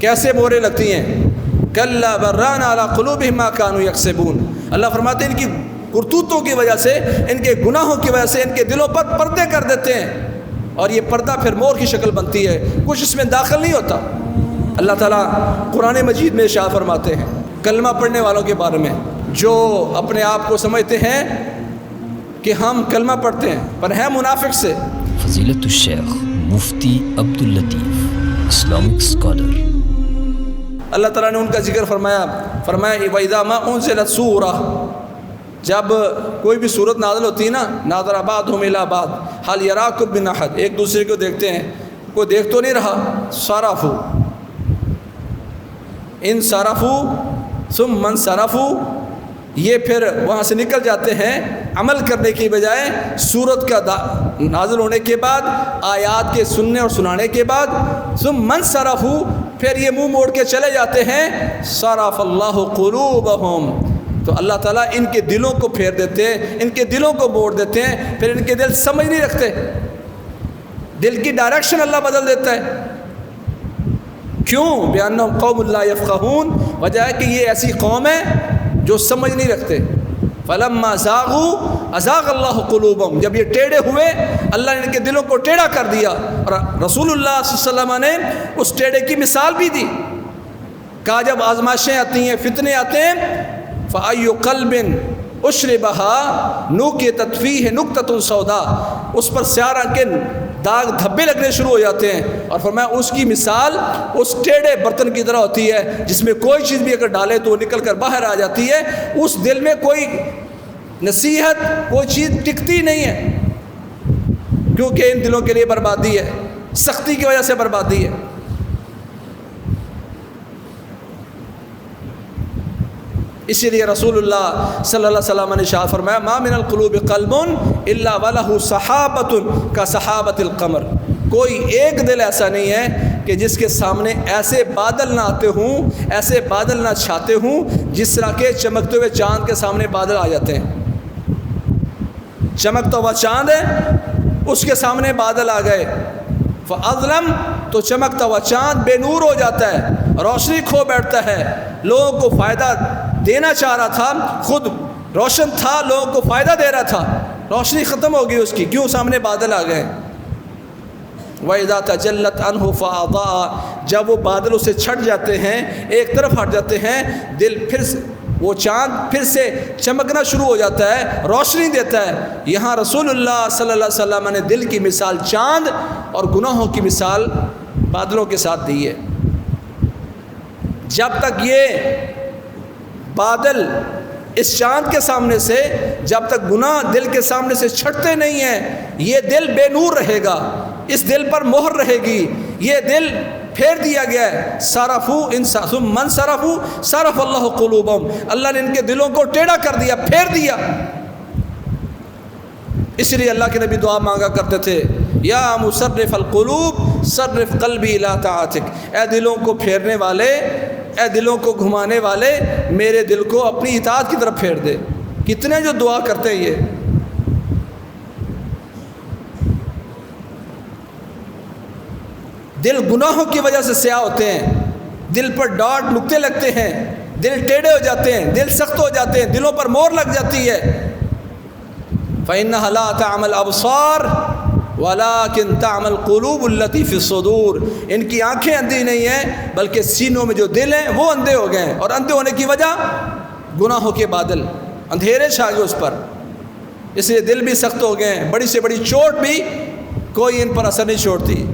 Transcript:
کیسے موریں لگتی ہیں، کلا بران علی قلوبہم ما کانوا یکسبون، اللہ فرماتے ہیں ان کی کرتوتوں کی وجہ سے، ان کے گناہوں کی وجہ سے ان کے دلوں پر پردے کر دیتے ہیں، اور یہ پردہ پھر مور کی شکل بنتی ہے، کچھ اس میں داخل نہیں ہوتا۔ اللہ تعالیٰ قرآن مجید میں ارشاد فرماتے ہیں کلمہ پڑھنے والوں کے بارے میں، جو اپنے آپ کو سمجھتے ہیں کہ ہم کلمہ پڑھتے ہیں پر ہیں منافق سے۔ فضیلت الشیخ مفتی عبداللطیف، اسلامک اسکالر۔ اللہ تعالیٰ نے ان کا ذکر فرمایا وَإِذَا مَا أُنزِلَتْ سُورَةٌ، جب کوئی بھی صورت نازل ہوتی ہے نا، نَظَرَ بَعْضُهُمْ إِلَىٰ بَعْضٍ هَلْ يَرَاكُم مِّنْ أَحَدٍ، ایک دوسرے کو دیکھتے ہیں، کوئی دیکھ تو نہیں رہا، صَرَفُوا ان صرفوا ثم انصرفوا، یہ پھر وہاں سے نکل جاتے ہیں عمل کرنے کی بجائے، صورت کا نازل ہونے کے بعد، آیات کے سننے اور سنانے کے بعد، ثم انصرفوا، پھر یہ منہ موڑ کے چلے جاتے ہیں، صرف اللہ قلوبہم، تو اللہ تعالیٰ ان کے دلوں کو پھیر دیتے ہیں، ان کے دلوں کو موڑ دیتے ہیں، پھر ان کے دل سمجھ نہیں رکھتے، دل کی ڈائریکشن اللہ بدل دیتا ہے۔ کیوں؟ بِأَنَّهُمْ قَوْمٌ لَا يَفْقَهُونَ، وجہ ہے کہ یہ ایسی قوم ہے جو سمجھ نہیں رکھتے۔ فَلَمَّا زَاغُوا أَزَاغَ اللَّهُ قُلُوبَهُمْ، جب یہ ٹیڑھے ہوئے اللہ نے ان کے دلوں کو ٹیڑھا کر دیا، اور رسول اللہ صلی اللہ علیہ وسلم نے اس ٹیڑھے کی مثال بھی دی، کہا جب آزمائشیں آتی ہیں، فتنے آتے ہیں، فَأَيُّ قَلْبٍ أُشْرِبَهَا نُكِتَتْ فِيهِ نُكْتَةٌ سَوْدَاء، اس پر سیاہ رنگ کے داغ دھبے لگنے شروع ہو جاتے ہیں، اور فرمایا اس کی مثال اس ٹیڑھے برتن کی طرح ہوتی ہے جس میں کوئی چیز بھی اگر ڈالے تو وہ نکل کر باہر آ جاتی ہے، اس دل میں کوئی نصیحت، کوئی چیز ٹکتی نہیں ہے، کیونکہ ان دلوں کے لیے بربادی ہے، سختی کی وجہ سے بربادی ہے۔ اسی لیے رسول اللہ صلی اللہ علیہ وسلم نے ارشاد فرمایا ما من القلوب قلب الا وله صحابۃ كصحابۃ القمر، کوئی ایک دل ایسا نہیں ہے کہ جس کے سامنے ایسے بادل نہ آتے ہوں، ایسے بادل نہ چھاتے ہوں جس طرح کے چمکتے ہوئے چاند کے سامنے بادل آ جاتے ہیں۔ چمکتا ہوا چاند ہے، اس کے سامنے بادل آ گئے، فاظلم، تو چمکتا ہوا چاند بے نور ہو جاتا ہے، روشنی کھو بیٹھتا ہے، لوگوں کو فائدہ دینا چاہ رہا تھا، خود روشن تھا، لوگوں کو فائدہ دے رہا تھا، روشنی ختم ہو گئی اس کی، کیوں؟ سامنے بادل آ گئے۔ وَإِذَا تَجَلَّتْ عَنْهُ فَأَضَاءَ، جب وہ بادل اسے چھٹ جاتے ہیں، ایک طرف ہٹ جاتے ہیں، دل پھر سے وہ چاند پھر سے چمکنا شروع ہو جاتا ہے، روشنی دیتا ہے۔ یہاں رسول اللہ صلی اللہ علیہ وسلم نے دل کی مثال چاند اور گناہوں کی مثال بادلوں کے ساتھ دی ہے۔ جب تک یہ بادل اس چاند کے سامنے سے، جب تک گناہ دل کے سامنے سے چھٹتے نہیں ہیں، یہ دل بے نور رہے گا، اس دل پر مہر رہے گی، یہ دل پھیر دیا گیا ہے۔ صرفوا ثم انصرفوا صرف اللہ قلوبہم، اللہ نے ان کے دلوں کو ٹیڑھا کر دیا، پھیر دیا۔ اس لیے اللہ کے نبی دعا مانگا کرتے تھے، یا مصرف القلوب صرف قلبی الی طاعتک، اے دلوں کو پھیرنے والے، اے دلوں کو گھمانے والے، میرے دل کو اپنی اطاعت کی طرف پھیر دے۔ کتنے جو دعا کرتے ہیں یہ، دل گناہوں کی وجہ سے سیاہ ہوتے ہیں، دل پر ڈاٹ نقطے لگتے ہیں، دل ٹیڑھے ہو جاتے ہیں، دل سخت ہو جاتے ہیں، دلوں پر مور لگ جاتی ہے۔ فَإِنَّهَا لَا تَعْمَى الْأَبْصَارُ وَلَكِنْ تَعْمَى الْقُلُوبُ الَّتِي فِي الصُّدُورِ، ان کی آنکھیں اندھی نہیں ہیں بلکہ سینوں میں جو دل ہیں وہ اندھے ہو گئے ہیں، اور اندھے ہونے کی وجہ گناہوں کے بادل، اندھیرے چھا گئے اس پر، اس لیے دل بھی سخت ہو گئے ہیں، بڑی سے بڑی چوٹ بھی کوئی ان پر اثر نہیں چھوڑتی۔